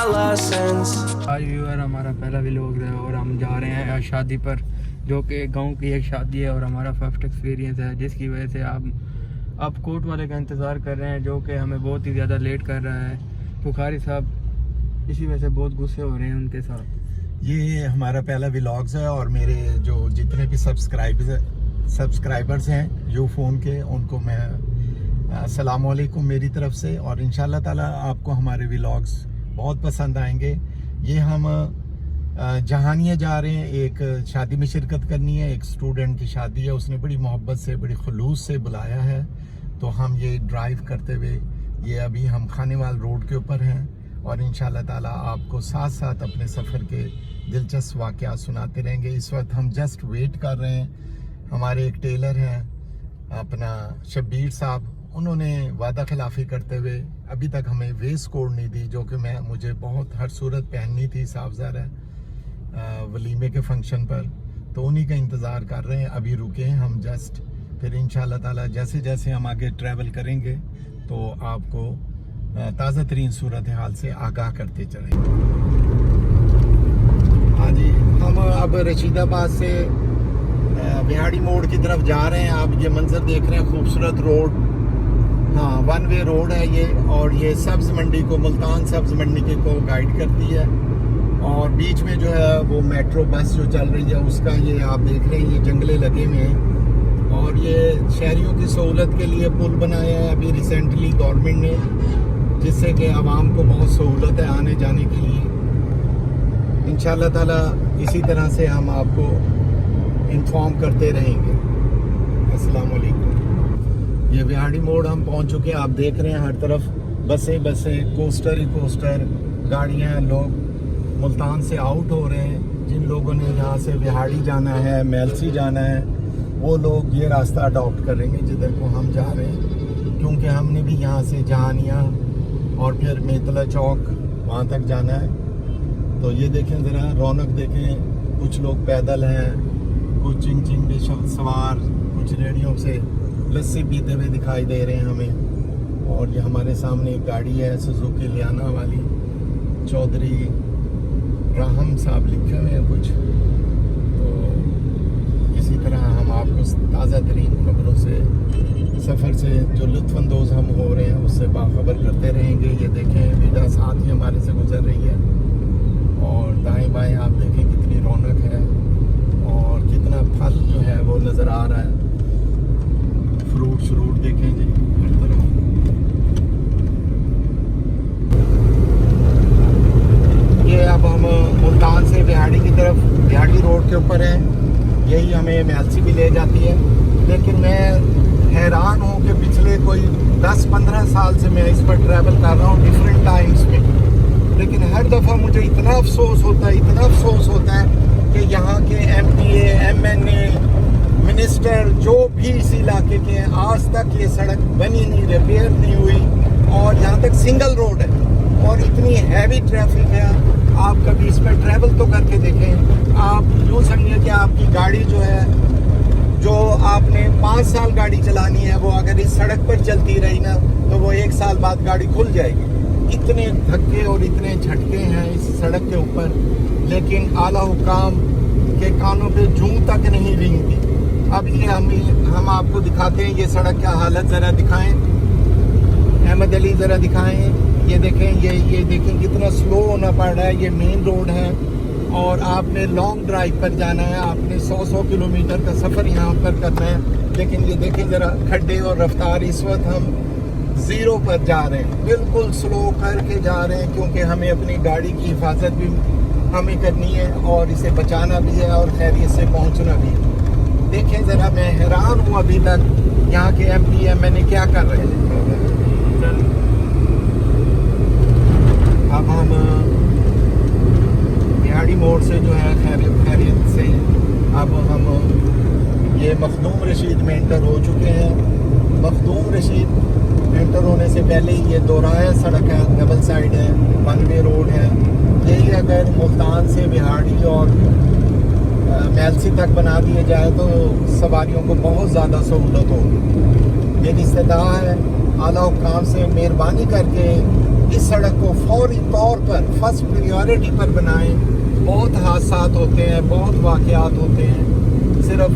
आज व्यूअर हमारा पहला व्लॉग है और हम जा रहे हैं शादी पर, जो कि गांव की एक शादी है और हमारा फर्स्ट एक्सपीरियंस है, जिसकी वजह से आप कोर्ट वाले का इंतज़ार कर रहे हैं, जो कि हमें बहुत ही ज़्यादा लेट कर रहा है। बुखारी साहब इसी वजह से बहुत गुस्से हो रहे हैं उनके साथ। ये हमारा पहला व्लॉग्स है और मेरे जो जितने भी सब्सक्राइबर्स हैं यू फ़ोन के, उनको मैं अस्सलाम वालेकुम मेरी तरफ से। और इंशाल्लाह ताला आपको हमारे व्लॉग्स बहुत पसंद आएंगे। ये हम जहानिया जा रहे हैं, एक शादी में शिरकत करनी है, एक स्टूडेंट की शादी है, उसने बड़ी मोहब्बत से बड़ी खुलूस से बुलाया है। तो हम ये ड्राइव करते हुए ये अभी हम खानेवाल रोड के ऊपर हैं और इंशाल्लाह ताला आपको साथ साथ अपने सफ़र के दिलचस्प वाक़यात सुनाते रहेंगे। इस वक्त हम जस्ट वेट कर रहे हैं। हमारे एक टेलर हैं अपना शब्बीर साहब, उन्होंने वादा खिलाफ़ी करते हुए अभी तक हमें वेस्ट कोट नहीं दी, जो कि मुझे बहुत हर सूरत पहननी थी साहबज़ारा वलीमे के फंक्शन पर। तो उन्हीं का इंतज़ार कर रहे हैं। अभी रुके हैं हम जस्ट, फिर इंशाल्लाह ताला जैसे जैसे हम आगे ट्रैवल करेंगे तो आपको ताज़ा तरीन सूरत हाल से आगाह करते चलेंगे। हाँ जी, हम अब रशीदाबाद से बिहाड़ी मोड़ की तरफ जा रहे हैं। आप ये मंजर देख रहे हैं, खूबसूरत रोड, हाँ वन वे रोड है ये, और ये सब्ज़ मंडी को, मुल्तान सब्ज़ मंडी को गाइड करती है। और बीच में जो है वो मेट्रो बस जो चल रही है उसका ये आप देख रहे हैं, ये जंगले लगे हुए हैं। और ये शहरियों की सहूलत के लिए पुल बनाया है अभी रिसेंटली गवर्नमेंट ने, जिससे कि आवाम को बहुत सहूलत है आने जाने के लिए। इंशाल्लाह ताला इसी तरह से हम आपको इन्फॉर्म करते रहेंगे। अस्सलाम वालेकुम। ये बिहाड़ी मोड़ हम पहुंच चुके हैं। आप देख रहे हैं हर तरफ बसें, कोस्टर ही कोस्टर गाड़ियां, लोग मुल्तान से आउट हो रहे हैं। जिन लोगों ने यहाँ से बिहाड़ी जाना है, मेलसी जाना है, वो लोग ये रास्ता अडॉप्ट करेंगे जिधर को हम जा रहे हैं, क्योंकि हमने भी यहाँ से जहानिया और फिर मेतला चौक वहाँ तक जाना है। तो ये देखें ज़रा रौनक देखें, कुछ लोग पैदल हैं, कुछ चिंग पे सवार, कुछ रेडियो से लस्सी पीते हुए दिखाई दे रहे हैं हमें। और ये हमारे सामने एक गाड़ी है सुजुकी लियाना वाली, चौधरी राहम साहब लिखे हुए हैं कुछ। तो इसी तरह हम आपको ताज़ा तरीन खबरों से, सफ़र से जो लुत्फ़अंदोज़ हम हो रहे हैं उससे बाखबर करते रहेंगे। ये देखें वीडा साथ ही हमारे से गुजर रही है और दाएं बाएं आप देखें कितनी रौनक है और कितना फल जो है वो नज़र आ रहा है। फ्रूट देखें जी हर तरफ। ये अब हम मुल्तान से बिहाड़ी की तरफ, बिहाड़ी रोड के ऊपर हैं, यही हमें मेलसी भी ले जाती है। लेकिन मैं हैरान हूँ कि पिछले कोई 10-15 साल से मैं इस पर ट्रैवल कर रहा हूँ डिफरेंट टाइम्स में, लेकिन हर दफ़ा मुझे इतना अफसोस होता है कि यहाँ के MPA, MNA, मिनिस्टर जो भी इस इलाके के हैं, आज तक ये सड़क बनी नहीं, रिपेयर नहीं हुई और यहाँ तक सिंगल रोड है और इतनी हैवी ट्रैफिक है। आप कभी इस पर ट्रैवल तो करके देखें। आप यूँ समझिए कि आपकी गाड़ी जो है, जो आपने 5 साल गाड़ी चलानी है, वो अगर इस सड़क पर चलती रही ना तो वो 1 साल बाद गाड़ी खुल जाएगी। इतने धक्के और इतने झटके हैं इस सड़क के ऊपर, लेकिन आला हुकाम के कानों पे जूं तक नहीं रेंगती। अब ये हम आपको दिखाते हैं ये सड़क क्या हालत, ज़रा दिखाएं अहमद अली, ज़रा दिखाएं। ये देखें, ये देखें कितना स्लो होना पड़ रहा है। ये मेन रोड है और आपने लॉन्ग ड्राइव पर जाना है, आपने 100 किलोमीटर का सफ़र यहाँ पर करना है। लेकिन ये देखें ज़रा खड्डे और रफ्तार, इस वक्त हम 0 पर जा रहे हैं, बिल्कुल स्लो करके जा रहे हैं, क्योंकि हमें अपनी गाड़ी की हिफाजत भी हमें करनी है और इसे बचाना भी है और खैरियत से पहुँचना भी है। देखें ज़रा, मैं हैरान हूँ अभी तक यहाँ के MP MNA क्या कर रहे हैं। अब हम बिहाड़ी मोड़ से जो है खैरियत से अब हम ये मखदूम रशीद में एंटर हो चुके हैं। मखदूम रशीद एंटर होने से पहले ही ये दोराया सड़क है, डबल साइड है, वन वे रोड है। यही अगर मुल्तान से बिहाड़ी और मेलसी तक बना दिए जाए तो सवारियों को बहुत ज़्यादा सहूलत होगी। मेरी इस्तदा है आला हुकाम से मेहरबानी करके इस सड़क को फौरी तौर पर फर्स्ट प्रायोरिटी पर बनाएं। बहुत हादसात होते हैं, बहुत वाक़यात होते हैं सिर्फ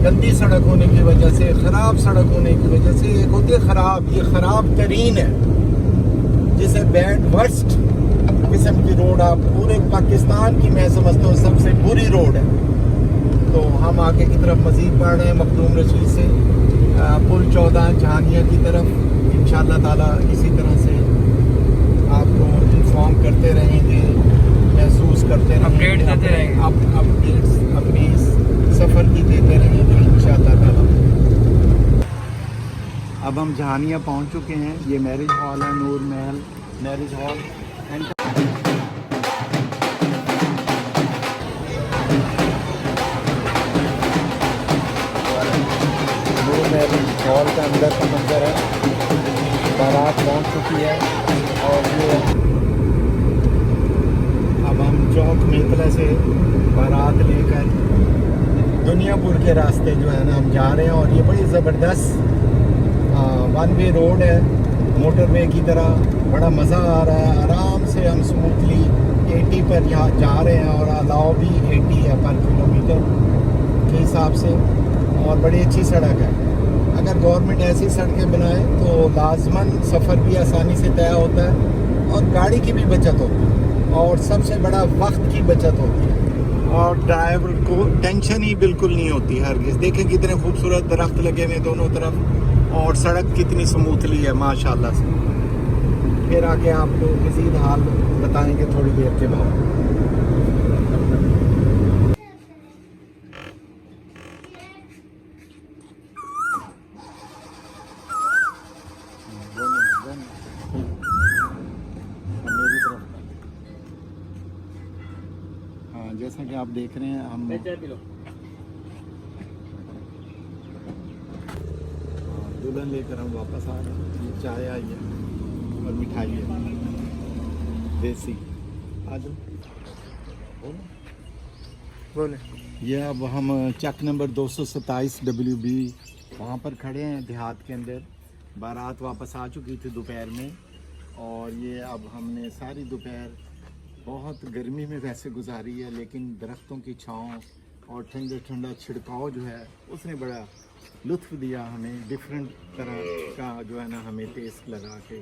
गंदी सड़क होने की वजह से, ख़राब सड़क होने की वजह से। एक होती है ख़राब, ये ख़राब तरीन है, जिसे बैड वर्स्ट किस्म की रोड आप पूरे पाकिस्तान की मैं समझता हूँ सबसे बुरी रोड है। तो हम आगे की तरफ मज़ीद बढ़ रहे हैं मखदूम रशीद से पुल 14 जहानिया की तरफ। इंशाअल्लाह ताला इसी तरह से आपको इन्फॉर्म करते रहेंगे, महसूस करते रहेंगे, अपडेट देते रहेंगे, अपडेट्स अपनी सफ़र की देते रहेंगे इंशाअल्लाह ताला। अब हम जहानिया पहुंच चुके हैं। ये मैरिज हॉल है, नूर महल मैरिज हॉल। नूर मैरिज हॉल का अंदर का मंजर है। बारात पहुंच चुकी है और ये अब हम चौक मेतला से बारात लेकर दुनियापुर के रास्ते जो है ना हम जा रहे हैं। और ये बड़ी ज़बरदस्त वन वे रोड है, मोटरवे की तरह। बड़ा मज़ा आ रहा है, आराम से हम स्मूथली 80 पर यहाँ जा रहे हैं और अलाव भी 80 है पर किलोमीटर के हिसाब से। और बड़ी अच्छी सड़क है। अगर गवर्नमेंट ऐसी सड़कें बनाए तो लाजमन सफ़र भी आसानी से तय होता है और गाड़ी की भी बचत होती है और सबसे बड़ा वक्त की बचत होती है और ड्राइवर को टेंशन ही बिल्कुल नहीं होती हरगिज़। देखें कितने खूबसूरत दरख्त लगे हुए दोनों तरफ और सड़क कितनी स्मूथली है माशाल्लाह से। फिर आके आपको मज़ीद हाल बताएंगे थोड़ी देर के बाद। हाँ, जैसा कि आप देख रहे हैं हम दुल्हन लेकर हम वापस आ रहे हैं। ये चाय आई है और मिठाई है देसी। आज बोले ये अब हम चक नंबर 227 WB वहाँ पर खड़े हैं देहात के अंदर। बारात वापस आ चुकी थी दोपहर में और ये अब हमने सारी दोपहर बहुत गर्मी में वैसे गुजारी है, लेकिन दरख्तों की छाँव और ठंडा ठंडा छिड़काव जो है उसने बड़ा लुत्फ़ दिया हमें। डिफरेंट तरह का जो है ना हमें टेस्ट लगा के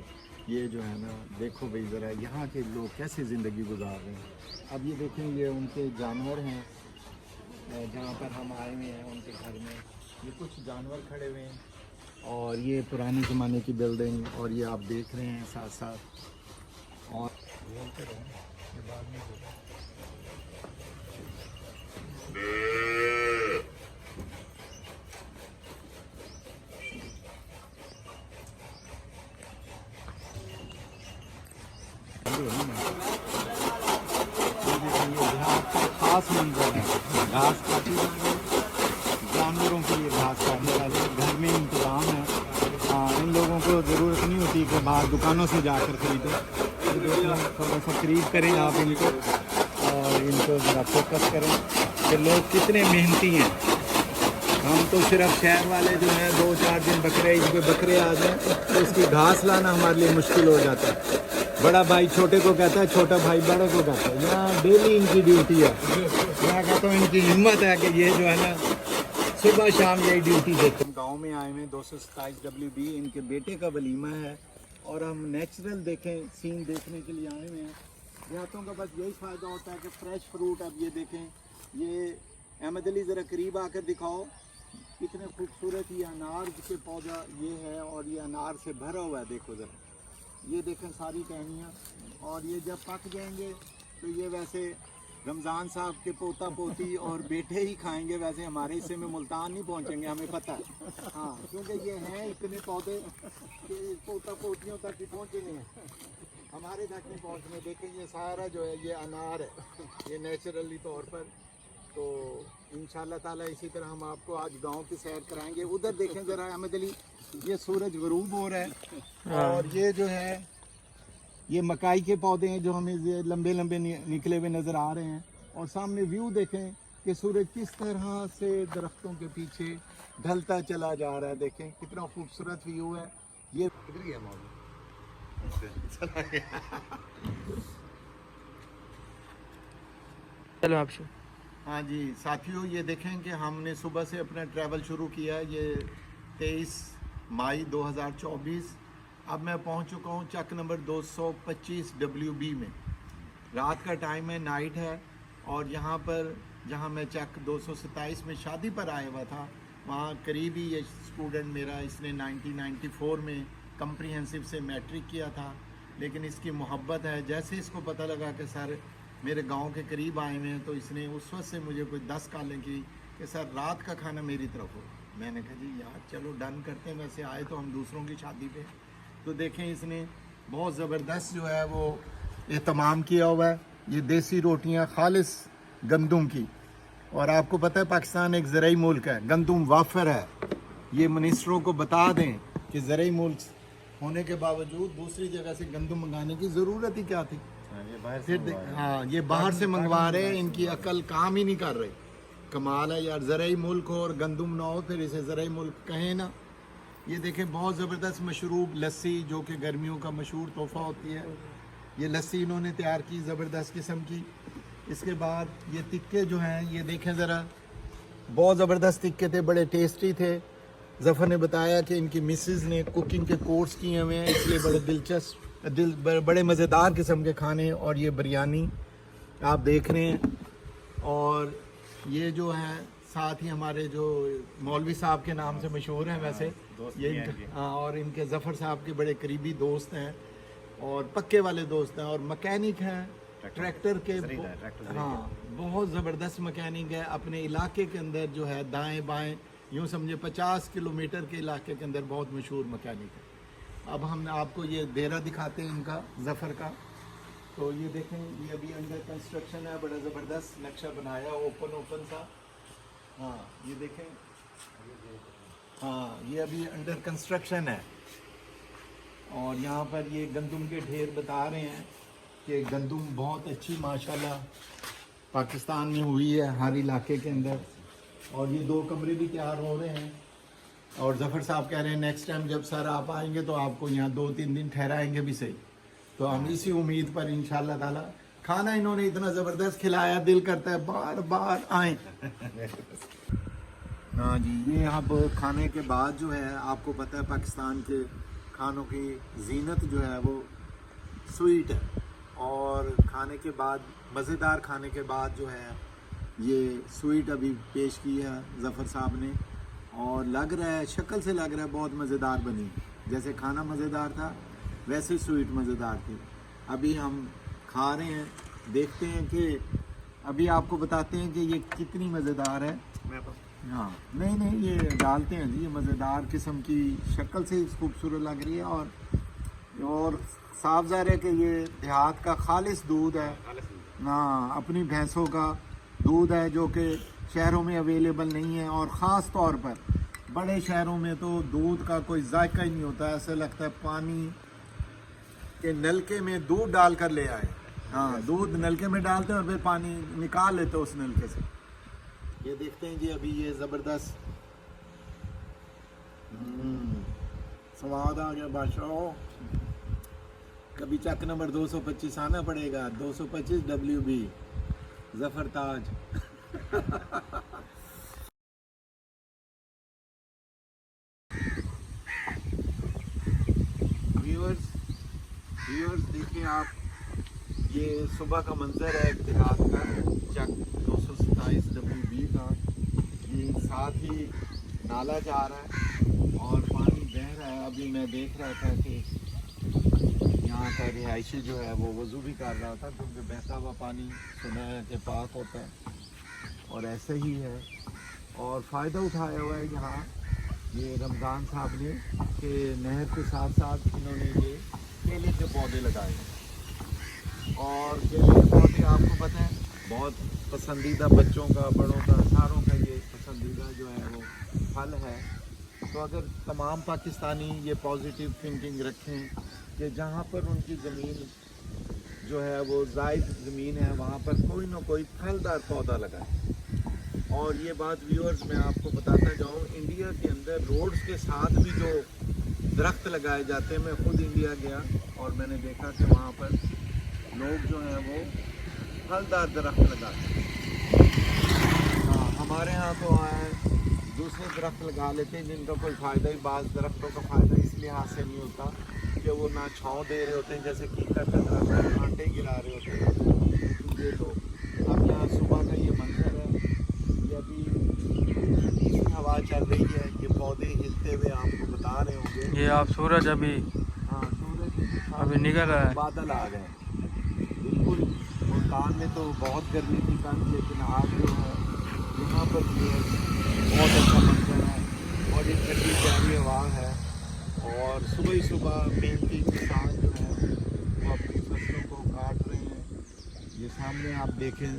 ये जो है ना देखो भाई ज़रा यहाँ के लोग कैसे ज़िंदगी गुजार रहे हैं। अब ये देखें, ये उनके जानवर हैं जहाँ पर हम आए हुए हैं उनके घर में। ये कुछ जानवर खड़े हुए हैं और ये पुराने ज़माने की बिल्डिंग और ये आप देख रहे हैं साथ साथ। और बोलते रहें ये बाद में खास मंजर है। घास काटी जानवरों के लिए घास काटने वाले घर में इंतज़ाम है। इन लोगों को ज़रूरत नहीं होती कि बाहर दुकानों से जाकर ख़रीदें। थोड़ा सा करीब करें आप इनको और इनको ज़रा फोकस करें कि लोग कितने मेहनती हैं। हम तो सिर्फ शहर वाले जो हैं 2-4 दिन बकरे ईद पे बकरे आ जाएं तो उसकी घास लाना हमारे लिए मुश्किल हो जाता है। बड़ा भाई छोटे को कहता है, छोटा भाई बड़े को कहता है। यहाँ डेली इनकी ड्यूटी है। मैं कहता हूँ इनकी हिम्मत है कि ये जो है ना सुबह शाम यही ड्यूटी देते हैं। गाँव में आए हुए 227 WB इनके बेटे का वलीमा है और हम नेचुरल देखें सीन देखने के लिए आए हुए हैं। देहातों का बस यही फ़ायदा होता है कि फ्रेश फ्रूट। अब ये देखें, ये अहमद अली ज़रा करीब आकर दिखाओ कितने खूबसूरत ये अनार के पौधा ये है और ये अनार से भरा हुआ है। देखो ज़रा, ये देखें सारी टहनियाँ। और ये जब पक जाएंगे तो ये वैसे रमज़ान साहब के पोता पोती और बेटे ही खाएंगे। वैसे हमारे हिस्से में मुल्तान नहीं पहुँचेंगे, हमें पता है। हाँ, क्योंकि ये हैं इतने पौधे कि पोता पोतियों तक ही पहुँचेंगे, हमारे तक नहीं पहुँचने। देखें ये सारा जो है ये अनार है, ये नेचुरली तौर पर। तो इंशाल्लाह ताला इसी तरह हम आपको आज गांव की सैर कराएंगे। उधर देखें ज़रा अहमद अली, ये सूरज गरूब हो रहा है और ये जो है ये मकाई के पौधे हैं जो हमें लंबे लंबे निकले हुए नज़र आ रहे हैं। और सामने व्यू देखें कि सूरज किस तरह से दरख्तों के पीछे ढलता चला जा रहा है। देखें कितना खूबसूरत व्यू है। ये चला गया। चलो आपसे। हाँ जी साथियों, ये देखें कि हमने सुबह से अपना ट्रैवल शुरू किया। ये 23 मई 2024। अब मैं पहुंच चुका हूं चक नंबर 225 WB में। रात का टाइम है, नाइट है। और यहाँ पर जहाँ मैं चक 227 में शादी पर आया हुआ था, वहाँ करीबी ये स्टूडेंट मेरा, इसने 1994 में कम्प्रीहेंसिव से मैट्रिक किया था। लेकिन इसकी मोहब्बत है, जैसे इसको पता लगा कि सर मेरे गांव के करीब आए हुए हैं, तो इसने उस वक्त से मुझे कोई 10 कॉलें की कि सर रात का खाना मेरी तरफ हो। मैंने कहा जी यार चलो डन करते हैं, वैसे आए तो हम दूसरों की शादी पे। तो देखें इसने बहुत ज़बरदस्त जो है वो एहतमाम किया हुआ है। ये देसी रोटियां खालिस गंदुम की। और आपको पता है पाकिस्तान एक ज़रई मुल्क है, गंदुम वाफर है। ये मिनिस्टरों को बता दें कि ज़रई मुल्क होने के बावजूद दूसरी जगह से गंदुम मंगाने की ज़रूरत ही क्या थी। हाँ ये बाहर से मंगवा रहे हैं, इनकी अकल काम ही नहीं कर रही। कमाल है यार, ज़रई मुल्क हो और गंदुम ना हो, फिर इसे ज़रई मुल्क कहें ना। ये देखें बहुत ज़बरदस्त मशरूब लस्सी, जो कि गर्मियों का मशहूर तोहफ़ा होती है। ये लस्सी इन्होंने तैयार की ज़बरदस्त किस्म की। इसके बाद ये टिक्के जो हैं, ये देखें ज़रा, बहुत ज़बरदस्त टिक्के थे, बड़े टेस्टी थे। ज़फ़र ने बताया कि इनकी मिसेज़ ने कुकिंग के कोर्स किए हुए हैं, इसलिए बड़े दिलचस्प बड़े मज़ेदार किस्म के खाने। और ये बिरयानी आप देख रहे हैं। और ये जो है साथ ही हमारे जो मौलवी साहब के नाम से मशहूर हैं वैसे, ये हाँ, और इनके ज़फ़र साहब के बड़े करीबी दोस्त हैं और पक्के वाले दोस्त हैं और मैकेनिक हैं ट्रैक्टर के। हाँ बहुत ज़बरदस्त मैकेनिक है। अपने इलाके के अंदर जो है दाएं बाएं यूँ समझे 50 किलोमीटर के इलाके के अंदर बहुत मशहूर मैकेनिक है। अब हम आपको ये देरा दिखाते हैं इनका, ज़फ़र का। तो ये देखें, ये अभी अंडर कंस्ट्रक्शन है, बड़ा ज़बरदस्त नक्शा बनाया, ओपन सा। हाँ ये देखें, हाँ ये अभी अंडर कंस्ट्रक्शन है। और यहाँ पर ये गंदुम के ढेर बता रहे हैं कि गंदुम बहुत अच्छी माशाल्लाह पाकिस्तान में हुई है हर इलाके के अंदर। और ये 2 कमरे भी तैयार हो रहे हैं। और ज़फ़र साहब कह रहे हैं नेक्स्ट टाइम जब सर आप आएंगे तो आपको यहाँ 2-3 दिन ठहराएंगे भी सही। तो हम इसी उम्मीद पर इंशाल्लाह ताला, खाना इन्होंने इतना ज़बरदस्त खिलाया, दिल करता है बार बार आएँ। हाँ जी, ये अब खाने के बाद जो है, आपको पता है पाकिस्तान के खानों की जीनत जो है वो स्वीट है। और खाने के बाद, मज़ेदार खाने के बाद जो है ये स्वीट अभी पेश किया ज़फ़र साहब ने। और लग रहा है, शक्ल से लग रहा है बहुत मज़ेदार बनी। जैसे खाना मज़ेदार था वैसे स्वीट मज़ेदार थी। अभी हम खा रहे हैं, देखते हैं कि अभी आपको बताते हैं कि ये कितनी मज़ेदार है। हाँ नहीं ये डालते हैं जी, ये मज़ेदार किस्म की, शक्ल से खूबसूरत लग रही है। और साफ ज़ाहिर है कि ये देहात का खालिस दूध है ना, अपनी भैंसों का दूध है, जो कि शहरों में अवेलेबल नहीं है। और ख़ास तौर पर बड़े शहरों में तो दूध का कोई जायका ही नहीं होता, ऐसा लगता है पानी के नलके में दूध डाल कर ले आए। हाँ दूध नलके में डालते हैं और फिर पानी निकाल लेते हैं उस नलके से। ये देखते हैं जी, अभी ये ज़बरदस्त स्वाद आ गया बादशाह। कभी चक नंबर 225 आना पड़ेगा, 225 WB ज़फ़र ताज। व्यूअर्स देखिए आप, ये सुबह का मंजर है देहात का, चक 227 WB का। ये साथ ही नाला जा रहा है और पानी बह रहा है। अभी मैं देख रहा था कि यहाँ का रिहायशी जो है वो वज़ू भी कर रहा था, क्योंकि बहता हुआ पानी सुना है कि पाक होता है और ऐसे ही है। और फ़ायदा उठाया हुआ है यहाँ ये रमज़ान साहब ने कि नहर के साथ साथ इन्होंने ये केले के पौधे लगाए। और केले के पौधे आपको पता है बहुत पसंदीदा, बच्चों का, बड़ों का, सारों का ये पसंदीदा जो है वो फल है। तो अगर तमाम पाकिस्तानी ये पॉजिटिव थिंकिंग रखें कि जहाँ पर उनकी ज़मीन जो है वो ज़ायद ज़मीन है, वहाँ पर कोई ना कोई फलदार पौधा लगाए। और ये बात व्यूअर्स मैं आपको बताता जाऊँ, इंडिया के अंदर रोड्स के साथ भी जो दरख्त लगाए जाते हैं, मैं खुद इंडिया गया और मैंने देखा कि वहाँ पर लोग जो हैं वो फलदार दरख्त लगाते हैं। हाँ, हमारे यहाँ तो दूसरे दरख्त लगा लेते हैं जिनका कोई फ़ायदा ही, बाज़ दरख्तों का फ़ायदा इस लिहाज से नहीं होता कि वो ना छाँव दे रहे होते हैं, जैसे कीकर का दरख्त है, कांटे गिरा रहे होते हैं ये लोग। अब यहाँ सुबह का ये मंजर है, ये अभी ठंडी सी हवा चल रही है, ये पौधे हिलते हुए आपको बता रहे होंगे। ये आप सूरज अभी हाँ, सूरज अभी निकल रहा है। बादल आ गए बिल्कुल। मुल्तान में तो बहुत गर्मी थी कल, लेकिन आज जो है यहाँ पर भी बहुत अच्छा मंजर है और ये ठंडी प्यारी हवा है। और सुबह ही सुबह मेहनती किसान जो है वो अपनी फसलों को काट रहे हैं। ये सामने आप देखें,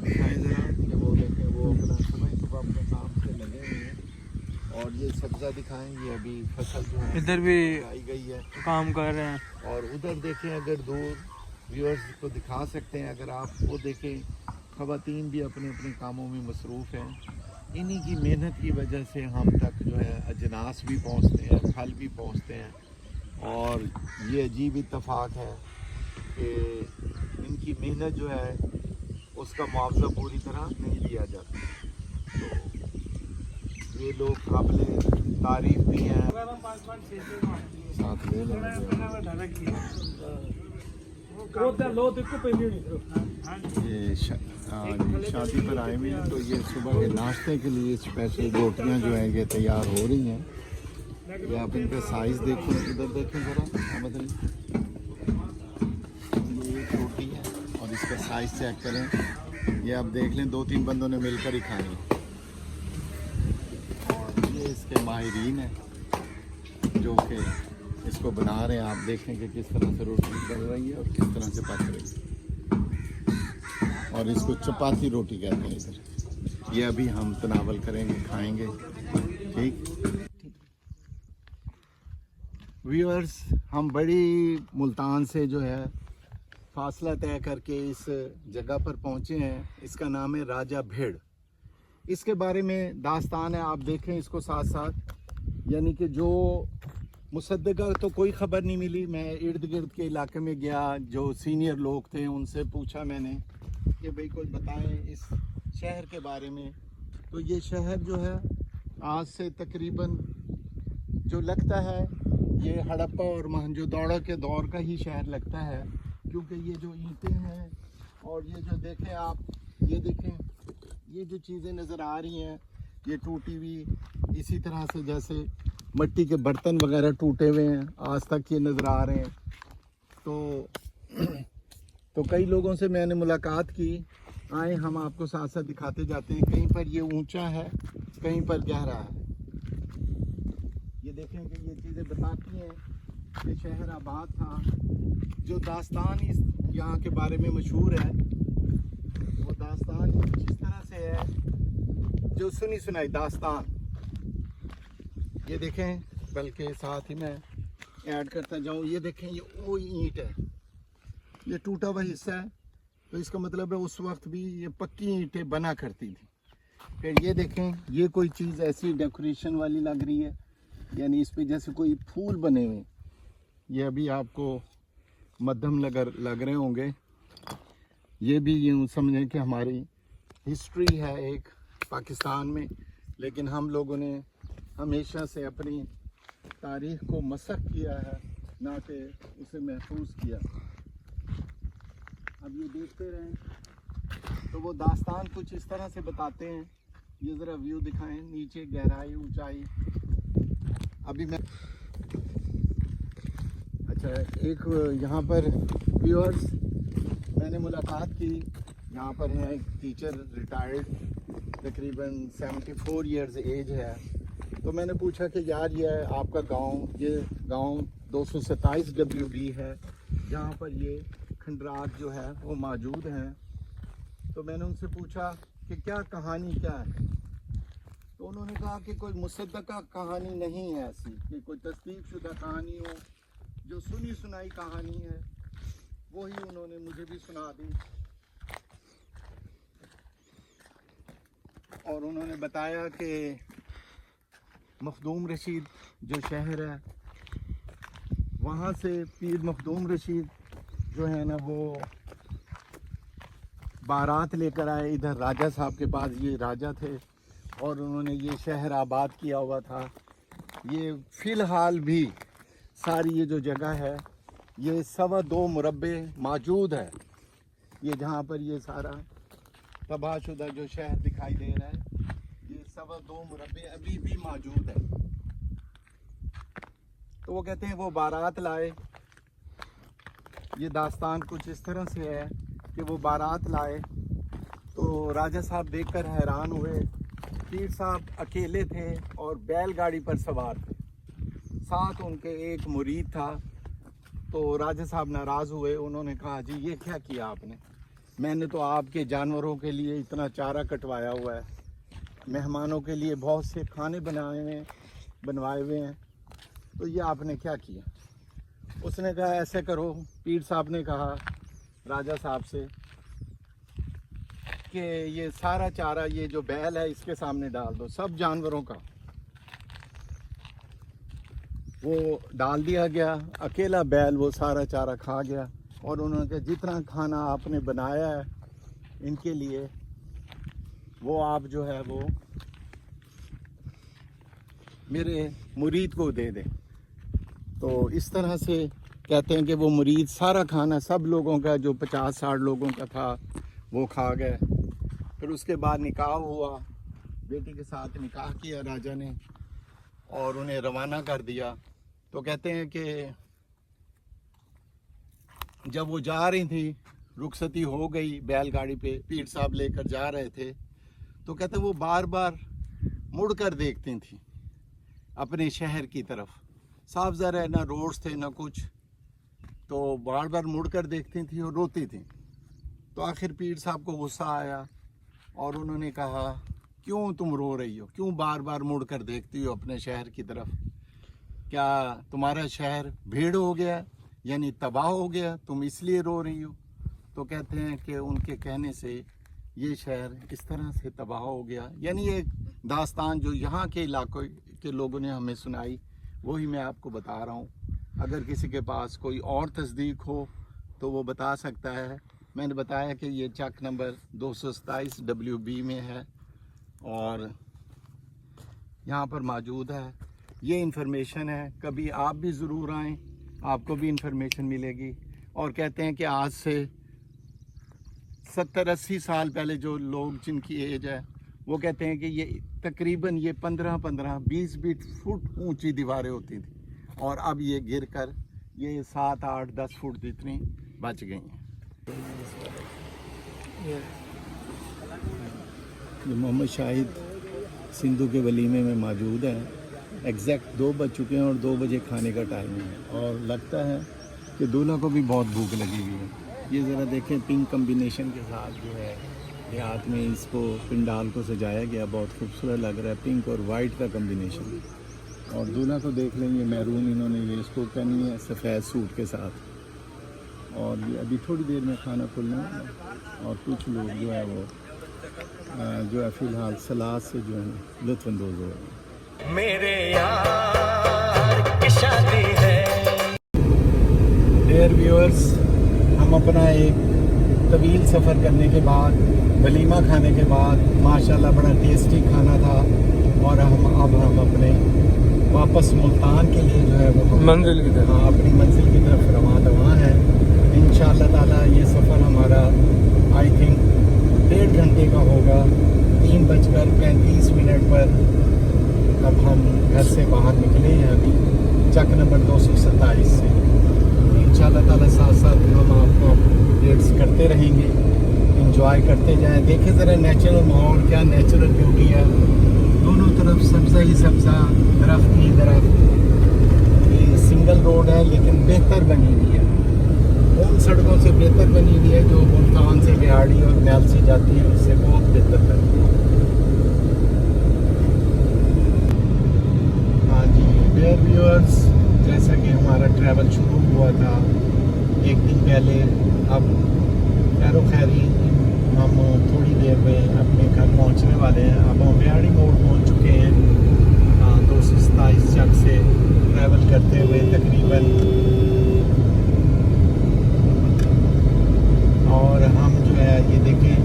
दिखाएं ज़रा कि वो देखें, वो अपना सुबह ही सुबह अपने काम से लगे हुए हैं। और ये सब्ज़ा दिखाएं, ये अभी फसल जो है इधर भी आई गई है, काम कर रहे हैं। और उधर देखें, अगर दूर व्यूअर्स को दिखा सकते हैं, अगर आप वो देखें, ख़वातीन भी अपने अपने कामों में मसरूफ़ हैं। इन्हीं की मेहनत की वजह से हम तक जो है अजनास भी पहुंचते हैं, फल भी पहुंचते हैं। और ये अजीब इत्तेफाक है कि इनकी मेहनत जो है उसका मुआवजा पूरी तरह नहीं दिया जाता। तो ये लोग काबिल तारीफ़ भी हैं। साथ ले लेंगे। ये शादी पर आए हुए हैं, तो ये सुबह के नाश्ते के लिए स्पेशल रोटियां जो हैं ये तैयार हो रही हैं। ये आप इनका साइज़ देखें, इधर देखें ज़रा अहमद अली, ये एक रोटी है और इसका साइज़ चेक करें। ये आप देख लें, 2-3 बंदों ने मिलकर ही खानी। और ये इसके माहिरीन हैं जो कि इसको बना रहे हैं। आप देखें कि किस तरह से रोटी बन रही है और किस तरह से पक रही है। और इसको चपाती रोटी कहते हैं इधर। ये अभी हम तनावल करेंगे, खाएंगे। ठीक व्यूअर्स, हम बड़ी मुल्तान से जो है फासला तय करके इस जगह पर पहुंचे हैं। इसका नाम है राजा भेड़। इसके बारे में दास्तान है, आप देखें इसको साथ साथ। यानी कि जो मुसद्दका तो कोई ख़बर नहीं मिली। मैं इर्द गिर्द के इलाके में गया, जो सीनियर लोग थे उनसे पूछा मैंने कि भाई कोई बताएं इस शहर के बारे में। तो ये शहर जो है आज से तकरीबन जो लगता है ये हड़प्पा और मोहनजोदड़ो के दौर का ही शहर लगता है, क्योंकि ये जो ईंटें हैं और ये जो देखें आप, ये देखें, ये जो चीज़ें नज़र आ रही हैं ये टूटी हुई, इसी तरह से जैसे मिट्टी के बर्तन वगैरह टूटे हुए हैं, आज तक ये नज़र आ रहे हैं। तो कई लोगों से मैंने मुलाकात की। आए हम आपको साथ साथ दिखाते जाते हैं। कहीं पर ये ऊंचा है, कहीं पर गहरा है। ये देखें कि ये चीज़ें बताती हैं कि शहर आबाद था। जो दास्तान इस यहाँ के बारे में मशहूर है वो दास्तान कुछ इस तरह से है, जो सुनी सुनाई दास्तान। ये देखें, बल्कि साथ ही मैं ऐड करता जाऊँ, ये देखें, ये वो ईंट है, ये टूटा हुआ हिस्सा है। तो इसका मतलब है उस वक्त भी ये पक्की ईंटें बना करती थी। फिर ये देखें, ये कोई चीज़ ऐसी डेकोरेशन वाली लग रही है, यानी इस पे जैसे कोई फूल बने हुए। ये अभी आपको मध्यम लग रहे होंगे। ये भी यूँ समझें कि हमारी हिस्ट्री है एक पाकिस्तान में, लेकिन हम लोगों ने हमेशा से अपनी तारीख़ को मसख किया है, ना कि उसे महफूज किया। अब ये देखते रहें तो वो दास्तान कुछ इस तरह से बताते हैं। ये ज़रा व्यू दिखाएं, नीचे गहराई ऊंचाई। अभी मैं अच्छा, एक यहाँ पर व्यूअर्स मैंने मुलाकात की। यहाँ पर है एक टीचर, रिटायर्ड, तकरीबन 74 ईयर्स एज है। तो मैंने पूछा कि यार ये आपका गांव, ये गांव 227 WB है, जहाँ पर ये खंडरात जो है वो मौजूद हैं। तो मैंने उनसे पूछा कि क्या कहानी क्या है। तो उन्होंने कहा कि कोई मुसद्दका कहानी नहीं है ऐसी कि कोई तस्दीक शुदा कहानी हो, जो सुनी सुनाई कहानी है वही उन्होंने मुझे भी सुना दी। और उन्होंने बताया कि मखदूम रशीद जो शहर है वहाँ से पीर मखदूम रशीद जो है ना वो बारात लेकर आए इधर राजा साहब के पास। ये राजा थे और उन्होंने ये शहर आबाद किया हुआ था। ये फ़िलहाल भी सारी ये जो जगह है ये 2.25 मुरब्बे मौजूद है। ये जहाँ पर ये सारा तबाहशुदा जो शहर दिखाई दे रहा है ये 2.25 मुरब्बे अभी भी मौजूद है। तो वो कहते हैं वो बारात लाए। ये दास्तान कुछ इस तरह से है कि वो बारात लाए तो राजा साहब देखकर हैरान हुए। पीर साहब अकेले थे और बैलगाड़ी पर सवार थे, साथ उनके एक मुरीद था। तो राजा साहब नाराज़ हुए। उन्होंने कहा जी ये क्या किया आपने, मैंने तो आपके जानवरों के लिए इतना चारा कटवाया हुआ है, मेहमानों के लिए बहुत से खाने बनवाए हुए हैं, तो ये आपने क्या किया। उसने कहा ऐसे करो, पीर साहब ने कहा राजा साहब से कि ये सारा चारा ये जो बैल है इसके सामने डाल दो, सब जानवरों का। वो डाल दिया गया, अकेला बैल वो सारा चारा खा गया। और उन्होंने कहा जितना खाना आपने बनाया है इनके लिए वो आप जो है वो मेरे मुरीद को दे दें। तो इस तरह से कहते हैं कि वो मुरीद सारा खाना सब लोगों का जो 50-60 लोगों का था वो खा गए। फिर उसके बाद निकाह हुआ, बेटी के साथ निकाह किया राजा ने और उन्हें रवाना कर दिया। तो कहते हैं कि जब वो जा रही थी, रुखसती हो गई बैलगाड़ी पे, पीर साहब लेकर जा रहे थे, तो कहते वो बार बार मुड़ कर देखती थी अपने शहर की तरफ। साफ ज़रा है, ना रोड्स थे ना कुछ, तो बार बार मुड़ कर देखती थी और रोती थी। तो आखिर पीर साहब को गुस्सा आया और उन्होंने कहा क्यों तुम रो रही हो, क्यों बार बार मुड़ कर देखती हो अपने शहर की तरफ, क्या तुम्हारा शहर भीड़ हो गया यानी तबाह हो गया, तुम इसलिए रो रही हो। तो कहते हैं कि उनके कहने से ये शहर इस तरह से तबाह हो गया। यानी ये दास्तान जो यहाँ के इलाकों के लोगों ने हमें सुनाई वही मैं आपको बता रहा हूँ। अगर किसी के पास कोई और तस्दीक हो तो वो बता सकता है। मैंने बताया कि ये चक नंबर 227 WB में है और यहाँ पर मौजूद है। ये इन्फॉर्मेशन है, कभी आप भी ज़रूर आएँ, आपको भी इन्फॉर्मेशन मिलेगी। और कहते हैं कि आज से 70-80 साल पहले जो लोग जिनकी एज है वो कहते हैं कि ये तकरीबन ये 15-20 फुट ऊंची दीवारें होती थी और अब ये गिरकर ये 7-8-10 फुट जितनी बच गई हैं। ये मोहम्मद शाहिद सिंधु के वलीमे में मौजूद हैं। एग्जैक्ट 2 बज चुके हैं और 2 बजे खाने का टाइम है और लगता है कि दूल्हा को भी बहुत भूख लगी हुई है। ये ज़रा देखें, पिंक कम्बिनेशन के साथ जो है देहात में इसको पिंडाल को सजाया गया, बहुत खूबसूरत लग रहा है, पिंक और वाइट का कम्बिनेशन। और दूल्हा को देख लेंगे, मैरून इन्होंने ये इसको पहनी है सफ़ेद सूट के साथ। और ये अभी थोड़ी देर में खाना खुलना है और कुछ लोग जो है वो जो है फ़िलहाल सलाद से जो है लुत्फ़अंदोज़ हो रहे हैं। मेरे यार की शादी है। डियर व्यूअर्स, हम अपना एक तवील सफ़र करने के बाद, वलीमा खाने के बाद, माशाल्लाह बड़ा टेस्टी खाना था और हम अपने वापस मुल्तान के लिए जो है वो मंजिल की तरफ, हाँ, अपनी मंजिल की तरफ रवाना है। इंशाअल्लाह ताला ये सफ़र हमारा आई थिंक 1.5 घंटे का होगा। 3:35 पर अब हम घर से बाहर निकले हैं अभी चक नंबर 227 से। इंशाअल्लाह ताला साथ साथ हम आपको अपडेट्स करते रहेंगे, इंजॉय करते जाएं। देखें ज़रा नेचुरल माहौल, क्या नेचुरल ब्यूटी है, दोनों तरफ सब्ज़ा ही सब्ज़ा, दरख्त ही दरख्त। ये सिंगल रोड है लेकिन बेहतर बनी हुई है, उन सड़कों से बेहतर बनी हुई है जो मुल्तान से बिहाड़ी और मैल से जाती है, उससे बहुत बेहतर बनी है। हाँ जी डियर व्यूअर्स, जैसा कि हमारा ट्रैवल शुरू हुआ था 1 दिन पहले, अब खैरो खैरी हम थोड़ी देर में अपने घर पहुंचने वाले हैं। अब हम बिहाड़ी मोड़ पहुंच चुके हैं 227 चक से। ट्रैवल करते हुए तकरीबन, और हम जो है ये देखें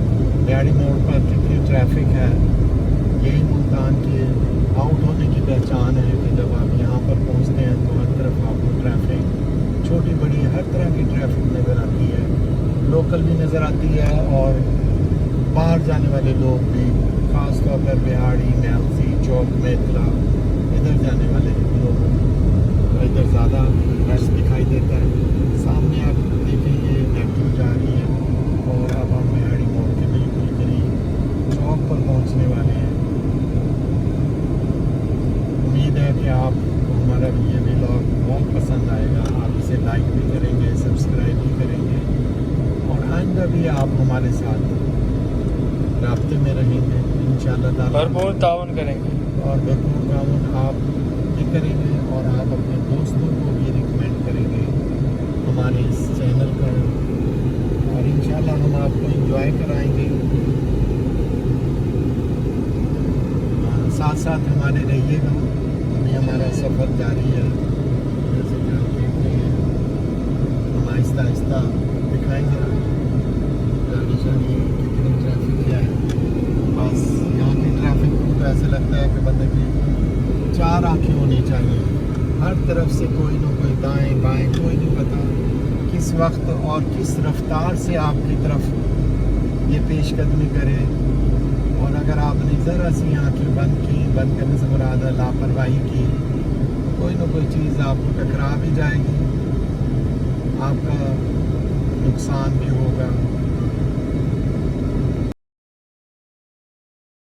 बिहाड़ी मोड़ पर कितनी ट्रैफिक है। यही मुल्तान के आउट होने की पहचान है कि जब आप यहाँ पर पहुँचते हैं तो हर तरफ आपको ट्रैफिक, छोटी बड़ी हर तरह की ट्रैफिक नज़र आती है, लोकल भी नज़र आती है और बाहर जाने वाले लोग भी, ख़ास तौर पर बिहाड़ी, नैल्सी, चौक, मेतला, इधर जाने वाले लोगों को इधर ज़्यादा रश दिखाई देता है। सामने आप देखें ये मेट्रो जा रही है और अब हम बिहाड़ी मोड़ के बिल्कुल करीब चौक पर पहुंचने वाले हैं। उम्मीद है कि आपको हमारा ये व्लॉग बहुत पसंद आएगा। आप इसे लाइक भी करेंगे, सब्सक्राइब भी करेंगे और आइंदा भी आप हमारे साथ राब्ते में रहेंगे इंशाअल्लाह ताला। भरपूर ताउन करेंगे और भरपूर ताउन आप भी करेंगे और आप अपने दोस्तों को भी रिकमेंड करेंगे हमारे इस चैनल पर, और इंशाल्लाह हम आपको एंजॉय कराएंगे। साथ साथ हमारे रहिएगा, अभी हमारा सफ़र जारी है। जैसे कि आप देख रहे हैं हम आहिस्ता आहिस्ता दिखाएंगे गाड़ी शाड़ी कितनी ट्रैफिक है। बस यहाँ की ट्रैफिक को तो ऐसे लगता है कि बंदे की 4 आँखें होनी चाहिए, हर तरफ से कोई ना कोई दाएं बाएं, कोई नहीं पता किस वक्त और किस रफ्तार से आपकी तरफ ये पेशकदमी करे। और अगर आपने ज़रा सी आँखें बंद करने से मुराद है लापरवाही की, कोई ना कोई चीज़ आपको टकरा भी जाएगी, आपका नुकसान भी होगा।